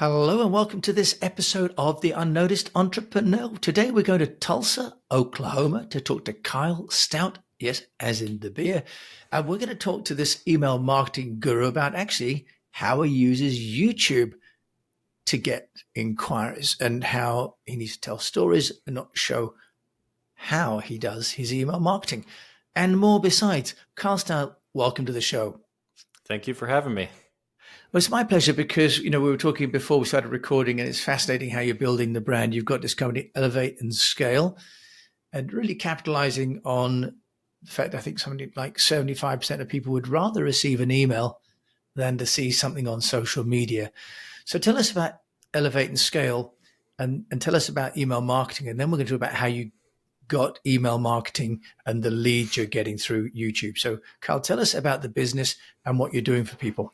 Hello and welcome to this episode of The Unnoticed Entrepreneur. Today we're going to Tulsa, Oklahoma to talk to Kyle Stout, yes, as in the beer. And we're going to talk to this email marketing guru about actually how he uses YouTube to get inquiries and how he needs to tell stories and not show how he does his email marketing and more besides. Kyle Stout, welcome to the show. Thank you for having me. Well, it's my pleasure because, we were talking before we started recording and it's fascinating how you're building the brand. You've got this company, Elevate and Scale, and really capitalizing on the fact that I think something like 75% of people would rather receive an email than to see something on social media. So tell us about Elevate and Scale and tell us about email marketing. And then we're going to talk about how you got email marketing and the leads you're getting through YouTube. So Carl, tell us about the business and what you're doing for people.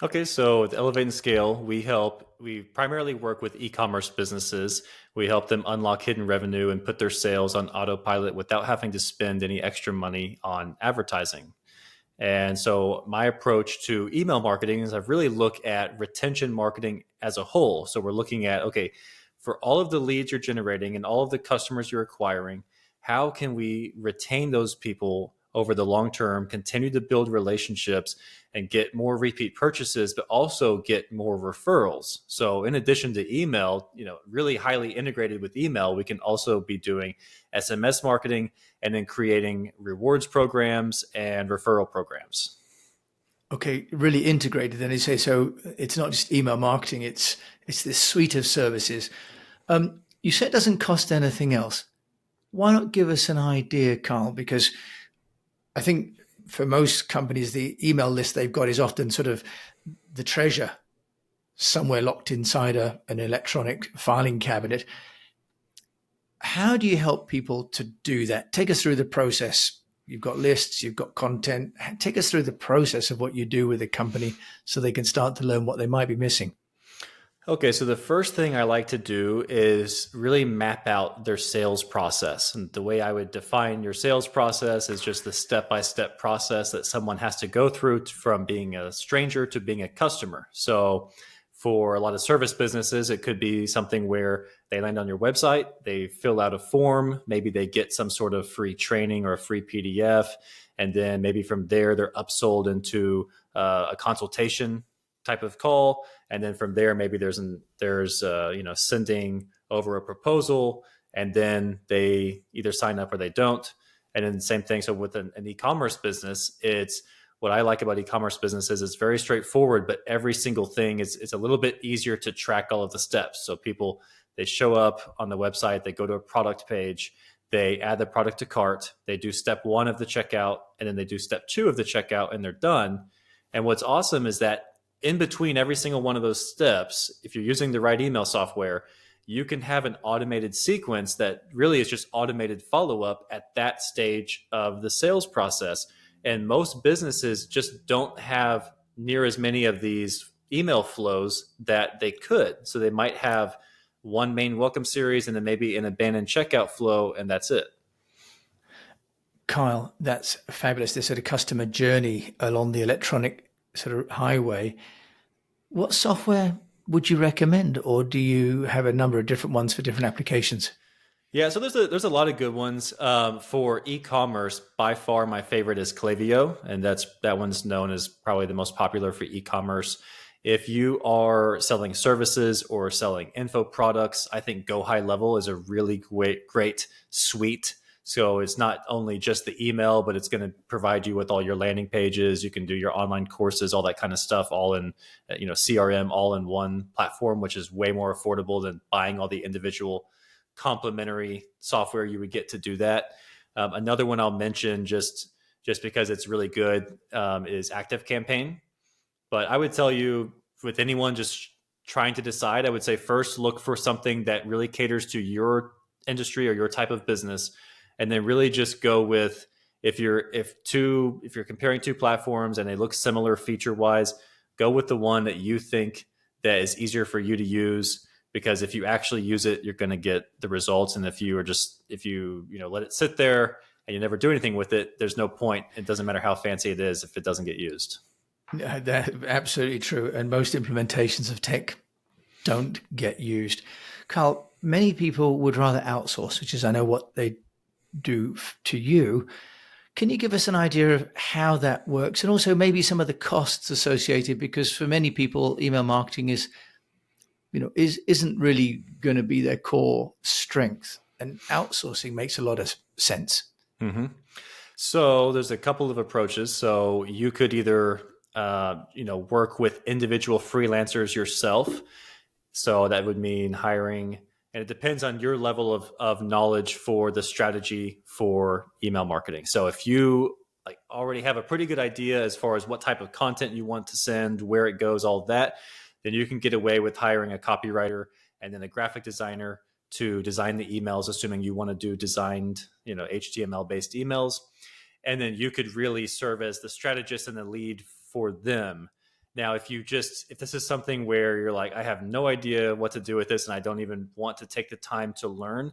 Okay, so with Elevate and Scale, we primarily work with e-commerce businesses. We help them unlock hidden revenue and put their sales on autopilot without having to spend any extra money on advertising. And so my approach to email marketing is I really look at retention marketing as a whole. So we're looking at, okay, for all of the leads you're generating and all of the customers you're acquiring, how can we retain those people over the long term, continue to build relationships and get more repeat purchases, but also get more referrals. So in addition to email, really highly integrated with email, we can also be doing SMS marketing and then creating rewards programs and referral programs. Okay, really integrated. Then you say, so it's not just email marketing, it's this suite of services. You said it doesn't cost anything else. Why not give us an idea, Carl? Because I think for most companies, the email list they've got is often sort of the treasure somewhere locked inside an electronic filing cabinet. How do you help people to do that? Take us through the process. You've got lists, you've got content. Take us through the process of what you do with a company so they can start to learn what they might be missing. Okay, so the first thing I like to do is really map out their sales process. And the way I would define your sales process is just the step-by-step process that someone has to go through from being a stranger to being a customer. So for a lot of service businesses, it could be something where they land on your website, they fill out a form, maybe they get some sort of free training or a free PDF, and then maybe from there they're upsold into a consultation type of call, and then from there maybe there's sending over a proposal, and then they either sign up or they don't. And then the same thing. So with an e-commerce business, it's what I like about e-commerce businesses is very straightforward, but every single thing is a little bit easier to track all of the steps. So people, they show up on the website, they go to a product page, they add the product to cart, they do step 1 of the checkout, and then they do step 2 of the checkout, and they're done. And what's awesome is that in between every single one of those steps, if you're using the right email software, you can have an automated sequence that really is just automated follow-up at that stage of the sales process. And most businesses just don't have near as many of these email flows that they could. So they might have one main welcome series and then maybe an abandoned checkout flow, and that's it. Kyle, that's fabulous. This sort of customer journey along the electronic sort of highway. What software would you recommend, or do you have a number of different ones for different applications? Yeah, so there's a lot of good ones for e-commerce. By far, my favorite is Klaviyo, and that one's known as probably the most popular for e-commerce. If you are selling services or selling info products, I think Go High Level is a really great suite. So it's not only just the email, but it's going to provide you with all your landing pages. You can do your online courses, all that kind of stuff, all in CRM, all in one platform, which is way more affordable than buying all the individual complementary software you would get to do that. Another one I'll mention just because it's really good is ActiveCampaign. But I would tell you, with anyone just trying to decide, I would say first look for something that really caters to your industry or your type of business. And then really just go with, if you're comparing two platforms and they look similar feature wise, go with the one that you think that is easier for you to use, because if you actually use it, you're going to get the results. And if you let it sit there and you never do anything with it, there's no point. It doesn't matter how fancy it is if it doesn't get used. That's absolutely true. And most implementations of tech don't get used. Carl, many people would rather outsource, which is, I know, what they do to you. Can you give us an idea of how that works, and also maybe some of the costs associated? Because for many people, email marketing isn't really going to be their core strength, and outsourcing makes a lot of sense. Hmm. So there's a couple of approaches. So you could either, work with individual freelancers yourself. So that would mean hiring, and it depends on your level of knowledge for the strategy for email marketing. So if you like already have a pretty good idea as far as what type of content you want to send, where it goes, all that, then you can get away with hiring a copywriter and then a graphic designer to design the emails, assuming you want to do designed, HTML based emails. And then you could really serve as the strategist and the lead for them. Now, if this is something where you're like, I have no idea what to do with this and I don't even want to take the time to learn,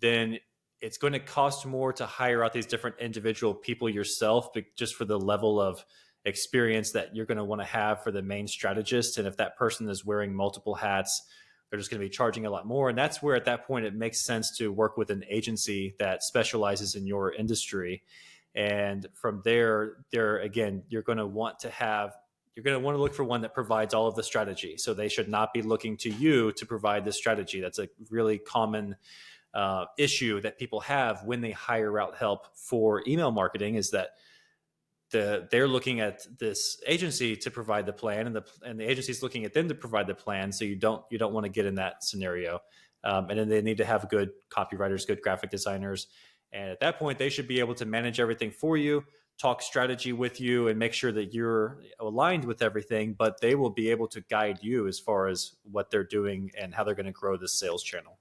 then it's going to cost more to hire out these different individual people yourself, just for the level of experience that you're going to want to have for the main strategist. And if that person is wearing multiple hats, they're just going to be charging a lot more. And that's where at that point it makes sense to work with an agency that specializes in your industry. And from there again, you're going to want to look for one that provides all of the strategy. So they should not be looking to you to provide the strategy. That's a really common issue that people have when they hire out help for email marketing, is that they're looking at this agency to provide the plan, and the agency is looking at them to provide the plan. So you don't want to get in that scenario. And then they need to have good copywriters, good graphic designers. And at that point, they should be able to manage everything for you, talk strategy with you, and make sure that you're aligned with everything. But they will be able to guide you as far as what they're doing and how they're going to grow this sales channel.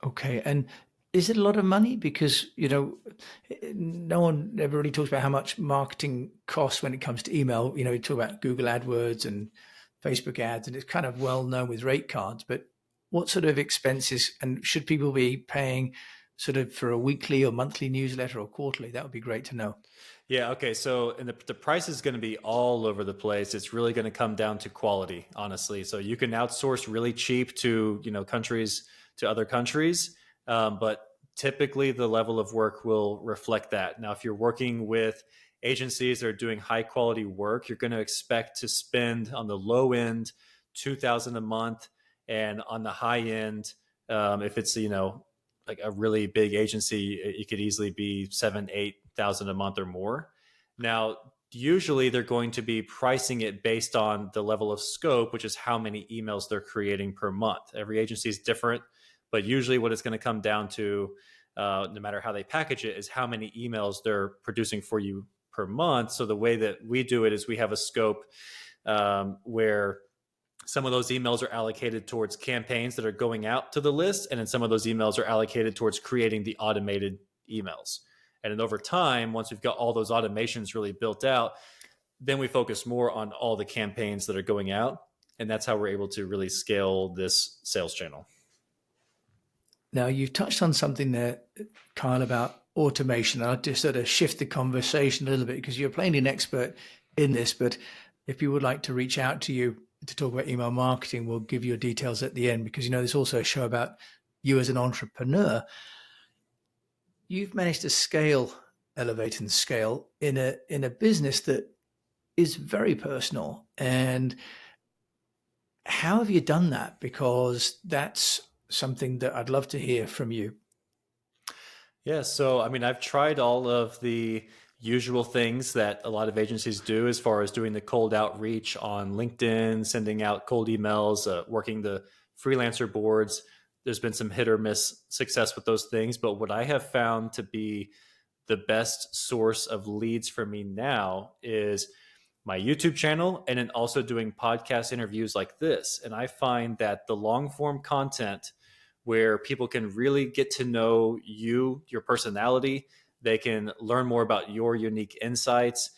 Okay. And is it a lot of money? Because, no one ever really talks about how much marketing costs when it comes to email. You talk about Google AdWords and Facebook ads, and it's kind of well known with rate cards. But what sort of expenses, and should people be paying sort of for a weekly or monthly newsletter or quarterly? That would be great to know. Yeah. Okay. So, and the price is going to be all over the place. It's really going to come down to quality, honestly. So you can outsource really cheap to, to other countries. But typically the level of work will reflect that. Now, if you're working with agencies that are doing high quality work, you're going to expect to spend on the low end, 2,000 a month, and on the high end, if it's, like a really big agency, it could easily be 7,000-8,000 a month or more. Now, usually they're going to be pricing it based on the level of scope, which is how many emails they're creating per month. Every agency is different, but usually what it's going to come down to, no matter how they package it, is how many emails they're producing for you per month. So the way that we do it is we have a scope where some of those emails are allocated towards campaigns that are going out to the list, and then some of those emails are allocated towards creating the automated emails. And then over time, once we've got all those automations really built out, then we focus more on all the campaigns that are going out. And that's how we're able to really scale this sales channel. Now, you've touched on something there, Kyle, about automation. I'll just sort of shift the conversation a little bit, because you're plainly an expert in this. But if you would like to reach out to you to talk about email marketing, we'll give you your details at the end, because, there's also a show about you as an entrepreneur. You've managed to elevate and scale in a business that is very personal. And how have you done that? Because that's something that I'd love to hear from you. Yeah. So, I mean, I've tried all of the usual things that a lot of agencies do, as far as doing the cold outreach on LinkedIn, sending out cold emails, working the freelancer boards. There's been some hit or miss success with those things. But what I have found to be the best source of leads for me now is my YouTube channel, and then also doing podcast interviews like this. And I find that the long form content, where people can really get to know you, your personality, they can learn more about your unique insights,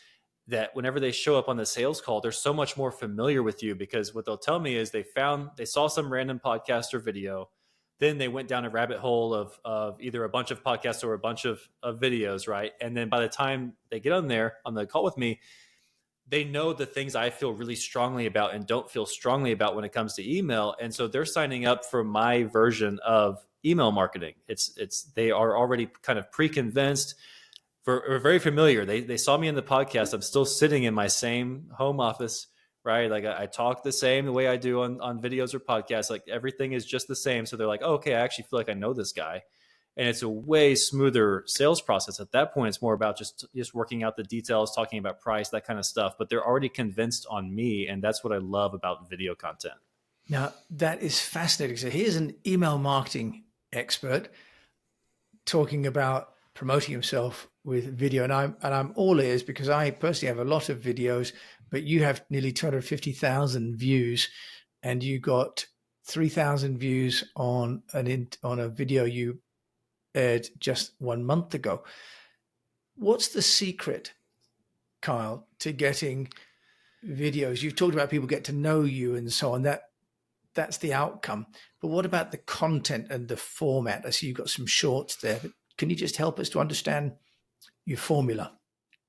that whenever they show up on the sales call, they're so much more familiar with you, because what they'll tell me is they saw some random podcast or video. Then they went down a rabbit hole of either a bunch of podcasts or a bunch of videos, right? And then by the time they get on there on the call with me, they know the things I feel really strongly about and don't feel strongly about when it comes to email. And so they're signing up for my version of email marketing. They are already kind of pre-convinced, are very familiar. They saw me in the podcast. I'm still sitting in my same home office, right? Like I talk the same the way I do on videos or podcasts. Like everything is just the same. So they're like, oh, okay, I actually feel like I know this guy. And it's a way smoother sales process. At that point, it's more about just working out the details, talking about price, that kind of stuff. But they're already convinced on me, and that's what I love about video content. Now, that is fascinating. So here's an email marketing expert talking about promoting himself with video, and I'm all ears because I personally have a lot of videos, but you have nearly 250,000 views, and you got 3,000 views on a video you aired just 1 month ago. What's the secret, Kyle, to getting videos? You've talked about people get to know you and so on. That's the outcome. But what about the content and the format? I see you've got some shorts there. But can you just help us to understand your formula?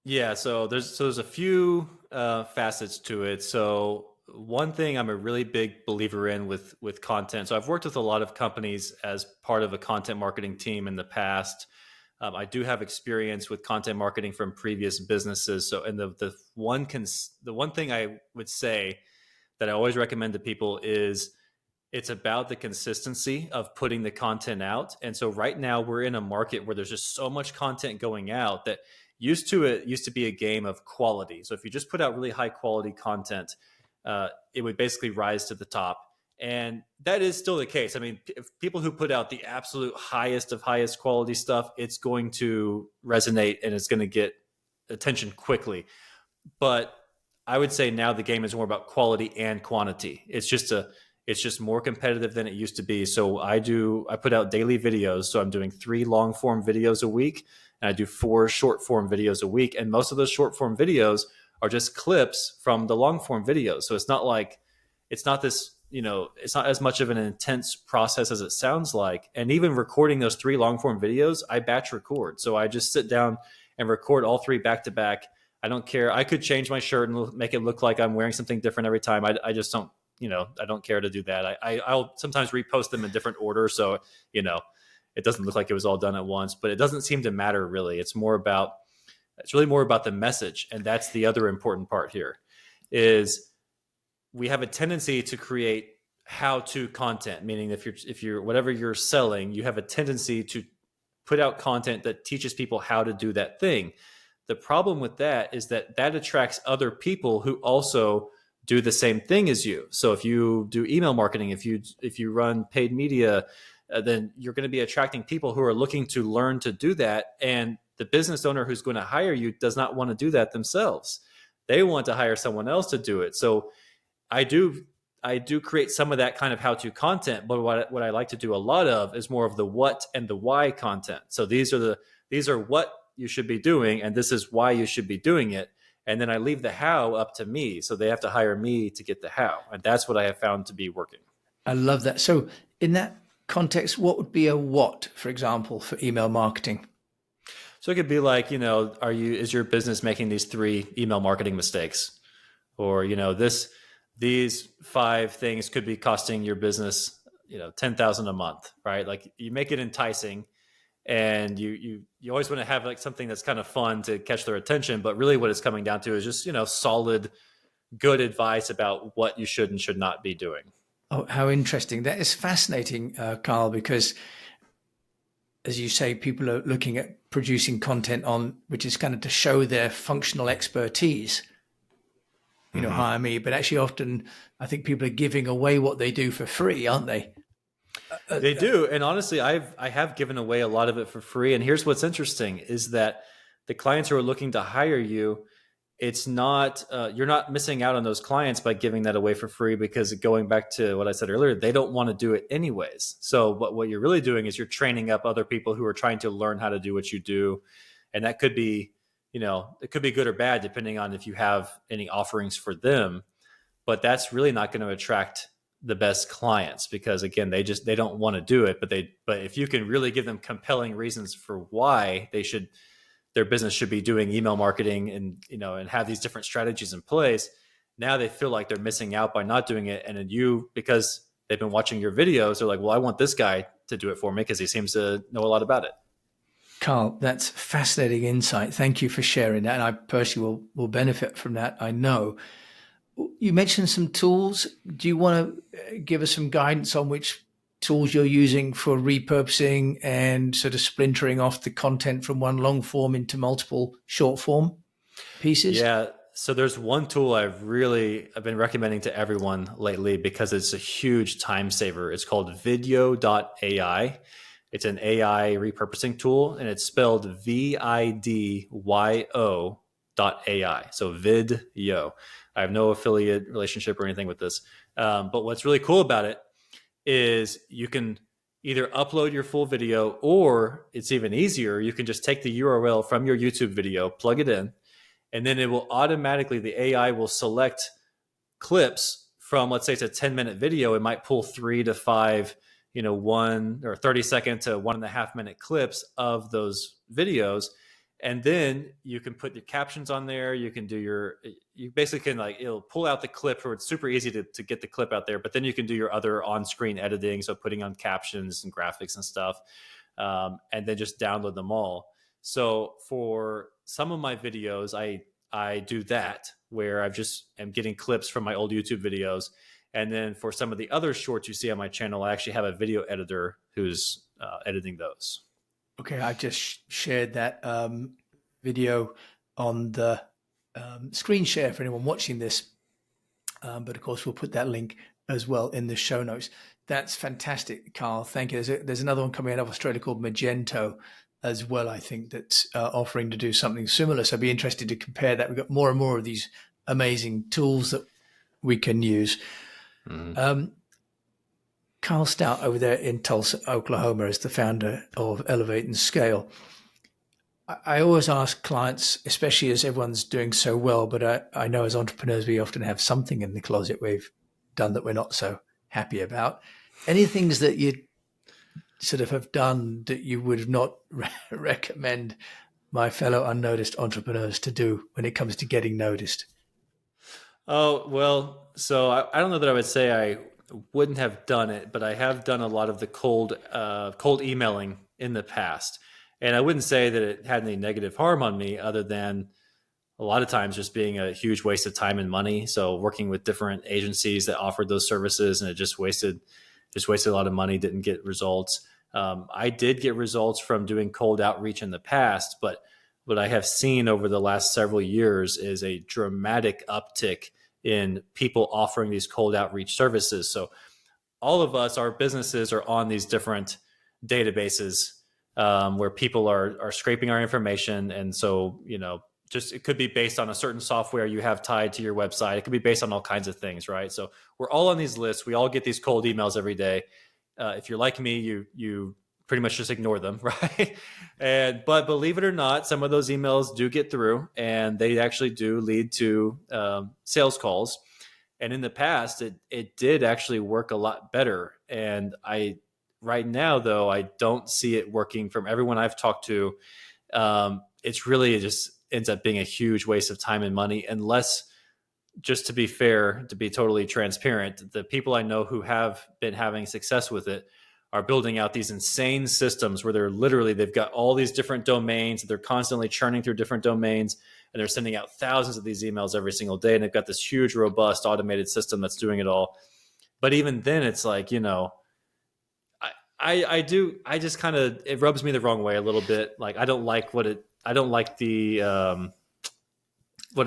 Yeah, so there's a few facets to it. So one thing I'm a really big believer in with content. So I've worked with a lot of companies as part of a content marketing team in the past. I do have experience with content marketing from previous businesses. So, and the one thing I would say that I always recommend to people is it's about the consistency of putting the content out. And so right now we're in a market where there's just so much content going out that used to be a game of quality. So if you just put out really high quality content, it would basically rise to the top. And that is still the case. I mean, if people who put out the absolute highest of highest quality stuff, it's going to resonate and it's going to get attention quickly. But I would say now the game is more about quality and quantity. It's just more competitive than it used to be. So I put out daily videos. So I'm doing 3 long form videos a week, and I do 4 short form videos a week. And most of those short form videos are just clips from the long form videos. So it's not this, it's not as much of an intense process as it sounds like. And even recording those 3 long form videos, I batch record. So I just sit down and record all 3 back to back. I don't care. I could change my shirt and make it look like I'm wearing something different every time. I just don't, I don't care to do that. I'll sometimes repost them in different order. So, it doesn't look like it was all done at once, but it doesn't seem to matter really. It's really more about the message. And that's the other important part here is we have a tendency to create how-to content, meaning if you're whatever you're selling, you have a tendency to put out content that teaches people how to do that thing. The problem with that is that attracts other people who also do the same thing as you. So if you do email marketing, if you run paid media, then you're going to be attracting people who are looking to learn to do that. And the business owner who's going to hire you does not want to do that themselves. They want to hire someone else to do it. So I do create some of that kind of how-to content, but what I like to do a lot of is more of the what and the why content. So these are what you should be doing, and this is why you should be doing it. And then I leave the how up to me. So they have to hire me to get the how. And that's what I have found to be working. I love that. So in that context, what would be a what, for example, for email marketing? So it could be like, is your business making these 3 email marketing mistakes? Or, these 5 things could be costing your business, $10,000 a month, right? Like you make it enticing, and you always want to have like something that's kind of fun to catch their attention. But really what it's coming down to is just, solid, good advice about what you should and should not be doing. Oh, how interesting. That is fascinating, Carl, because as you say, people are looking at producing content which is kind of to show their functional expertise. Hire me, but actually often I think people are giving away what they do for free, aren't they? They do. And honestly, I have given away a lot of it for free. And here's what's interesting is that the clients who are looking to hire you, it's not, you're not missing out on those clients by giving that away for free, because going back to what I said earlier, they don't want to do it anyways. So what you're really doing is you're training up other people who are trying to learn how to do what you do. And that could be, it could be good or bad, depending on if you have any offerings for them, but that's really not going to attract the best clients, because again, they don't want to do it, but if you can really give them compelling reasons for why they should their business should be doing email marketing and and have these different strategies in place. Now they feel like they're missing out by not doing it, and then because they've been watching your videos, they're like, well, I want this guy to do it for me because he seems to know a lot about it. Carl, that's fascinating insight. Thank you for sharing that. And I personally will benefit from that, I know. You mentioned some tools. Do you want to give us some guidance on which tools you're using for repurposing and sort of splintering off the content from one long form into multiple short form pieces? Yeah. So there's one tool I've been recommending to everyone lately because it's a huge time saver. It's called video.ai. It's an AI repurposing tool, and it's spelled VIDYO.ai. So vidyo. I have no affiliate relationship or anything with this. But what's really cool about it is you can either upload your full video, or it's even easier. You can just take the URL from your YouTube video, plug it in, and then it will automatically, the AI will select clips from, let's say it's a 10-minute video. It might pull 3 to 5, 1 or 30-second to 1.5 minute clips of those videos. And then you can put your captions on there. You can you basically can, it'll pull out the clip, or it's super easy to get the clip out there. But then you can do your other on-screen editing. So putting on captions and graphics and stuff, and then just download them all. So for some of my videos, I do that, where am getting clips from my old YouTube videos. And then for some of the other shorts you see on my channel, I actually have a video editor who's editing those. Okay, I just shared that video on the screen share for anyone watching this. But of course, we'll put that link as well in the show notes. That's fantastic, Carl. Thank you. There's another one coming out of Australia called Magento as well, I think, that's offering to do something similar. So I'd be interested to compare that. We've got more and more of these amazing tools that we can use. Mm-hmm. Carl Stout over there in Tulsa, Oklahoma, is the founder of Elevate and Scale. I always ask clients, especially as everyone's doing so well, but I know as entrepreneurs, we often have something in the closet we've done that we're not so happy about. Any things that you sort of have done that you would not recommend my fellow unnoticed entrepreneurs to do when it comes to getting noticed? Oh, well, so I don't know that I would say I wouldn't have done it, but I have done a lot of the cold emailing in the past. And I wouldn't say that it had any negative harm on me, other than a lot of times just being a huge waste of time and money. So working with different agencies that offered those services, and it just wasted a lot of money, didn't get results. I did get results from doing cold outreach in the past, but what I have seen over the last several years is a dramatic uptick in people offering these cold outreach services. So all of us, our businesses are on these different databases where people are scraping our information. And so, just it could be based on a certain software you have tied to your website. It could be based on all kinds of things, right? So we're all on these lists. We all get these cold emails every day. If you're like me, you pretty much just ignore them, right? But believe it or not, some of those emails do get through, and they actually do lead to sales calls. And in the past, it did actually work a lot better. And right now, though, I don't see it working from everyone I've talked to. It's really, it just ends up being a huge waste of time and money, unless, just to be fair, to be totally transparent, the people I know who have been having success with it are building out these insane systems where they've got all these different domains. They're constantly churning through different domains, and they're sending out thousands of these emails every single day. And they've got this huge, robust, automated system that's doing it all. But even then, it's like, I just kind of, it rubs me the wrong way a little bit. Like, I don't like what it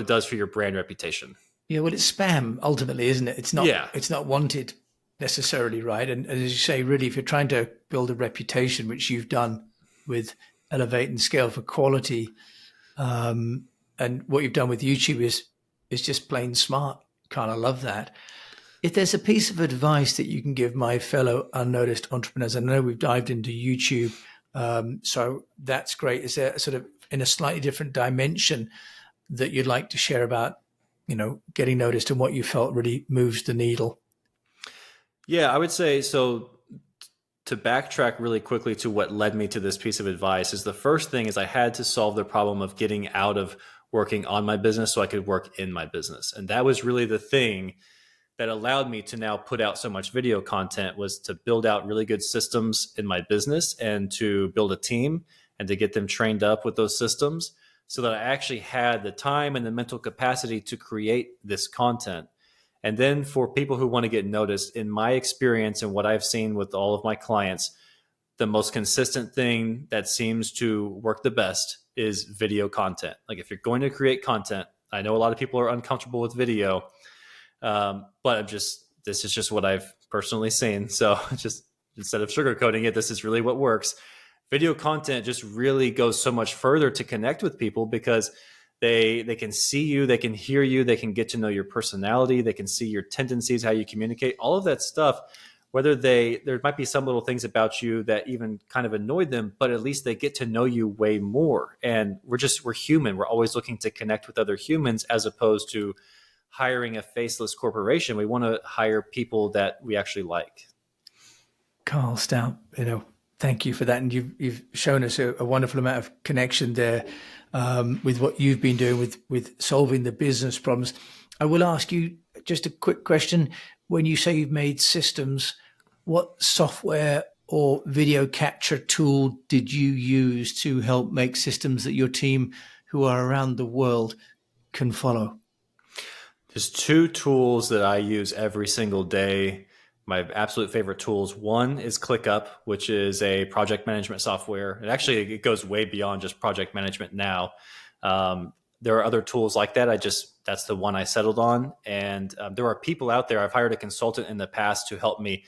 does for your brand reputation. Yeah, well, it's spam ultimately, isn't it? It's not. Yeah. It's not wanted necessarily, right? And as you say, really, if you're trying to build a reputation, which you've done with Elevate and Scale for quality, and what you've done with YouTube is just plain smart. Kind of love that. If there's a piece of advice that you can give my fellow unnoticed entrepreneurs, I know we've dived into YouTube, so that's great. Is there sort of in a slightly different dimension that you'd like to share about, getting noticed and what you felt really moves the needle? Yeah, I would say so. to backtrack really quickly to what led me to this piece of advice is the first thing is I had to solve the problem of getting out of working on my business so I could work in my business. And that was really the thing that allowed me to now put out so much video content, was to build out really good systems in my business and to build a team and to get them trained up with those systems so that I actually had the time and the mental capacity to create this content. And then for people who want to get noticed, in my experience and what I've seen with all of my clients, the most consistent thing that seems to work the best is video content. Like if you're going to create content, I know a lot of people are uncomfortable with video, but this is just what I've personally seen. So just instead of sugarcoating it, this is really what works. Video content just really goes so much further to connect with people because they can see you, they can hear you, they can get to know your personality, they can see your tendencies, how you communicate, all of that stuff. Whether there might be some little things about you that even kind of annoy them, but at least they get to know you way more. And we're human. We're always looking to connect with other humans as opposed to hiring a faceless corporation. We want to hire people that we actually like. Carl Stout, thank you for that. And you've shown us a wonderful amount of connection there with what you've been doing with solving the business problems. I will ask you just a quick question. When you say you've made systems, what software or video capture tool did you use to help make systems that your team who are around the world can follow? There's two tools that I use every single day. My absolute favorite tools. One is ClickUp, which is a project management software. And actually, it goes way beyond just project management now. There are other tools like that. That's the one I settled on. And there are people out there. I've hired a consultant in the past to help me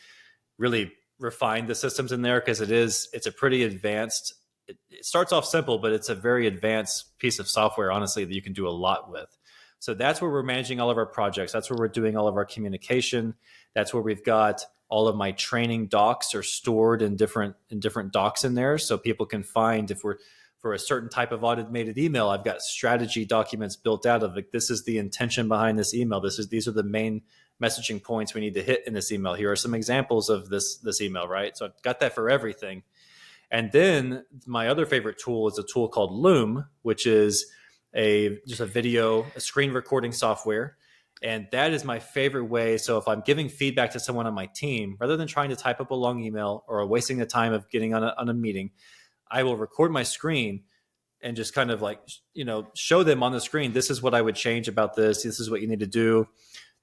really refine the systems in there because it's a pretty advanced. It starts off simple, but it's a very advanced piece of software, honestly, that you can do a lot with. So that's where we're managing all of our projects. That's where we're doing all of our communication. That's where we've got all of my training docs are stored in different docs in there. So people can find if we're for a certain type of automated email, I've got strategy documents built out of like, this is the intention behind this email. These are the main messaging points we need to hit in this email. Here are some examples of this email, right? So I've got that for everything. And then my other favorite tool is a tool called Loom, which is a screen recording software. And that is my favorite way. So if I'm giving feedback to someone on my team, rather than trying to type up a long email or wasting the time of getting on a meeting, I will record my screen and just kind of show them on the screen, this is what I would change about this. This is what you need to do.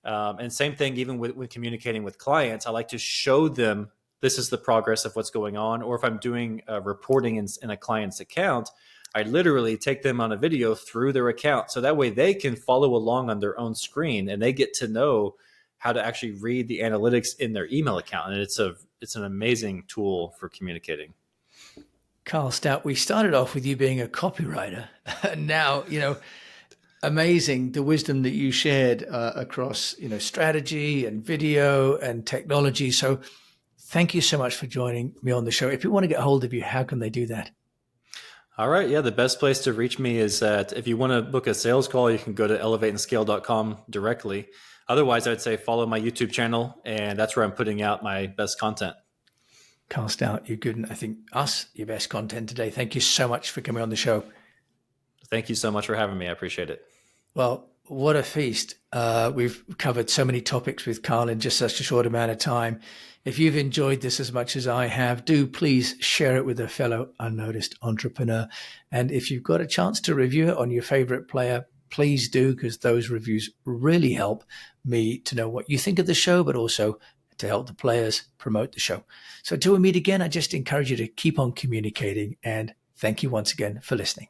And same thing, even with communicating with clients, I like to show them this is the progress of what's going on. Or if I'm doing reporting in a client's account, I literally take them on a video through their account. So that way they can follow along on their own screen and they get to know how to actually read the analytics in their email account. And it's an amazing tool for communicating. Carl Stout, we started off with you being a copywriter. And now, amazing the wisdom that you shared across, strategy and video and technology. So thank you so much for joining me on the show. If people want to get hold of you, how can they do that? All right. Yeah. The best place to reach me is that if you want to book a sales call, you can go to elevateandscale.com directly. Otherwise, I'd say follow my YouTube channel, and that's where I'm putting out my best content. Carl Stout, you're good. And I think your best content today. Thank you so much for coming on the show. Thank you so much for having me. I appreciate it. Well, what a feast. We've covered so many topics with Carl in just such a short amount of time. If you've enjoyed this as much as I have, do please share it with a fellow unnoticed entrepreneur. And if you've got a chance to review it on your favorite player, please do, because those reviews really help me to know what you think of the show, but also to help the players promote the show. So until we meet again, I just encourage you to keep on communicating, and thank you once again for listening.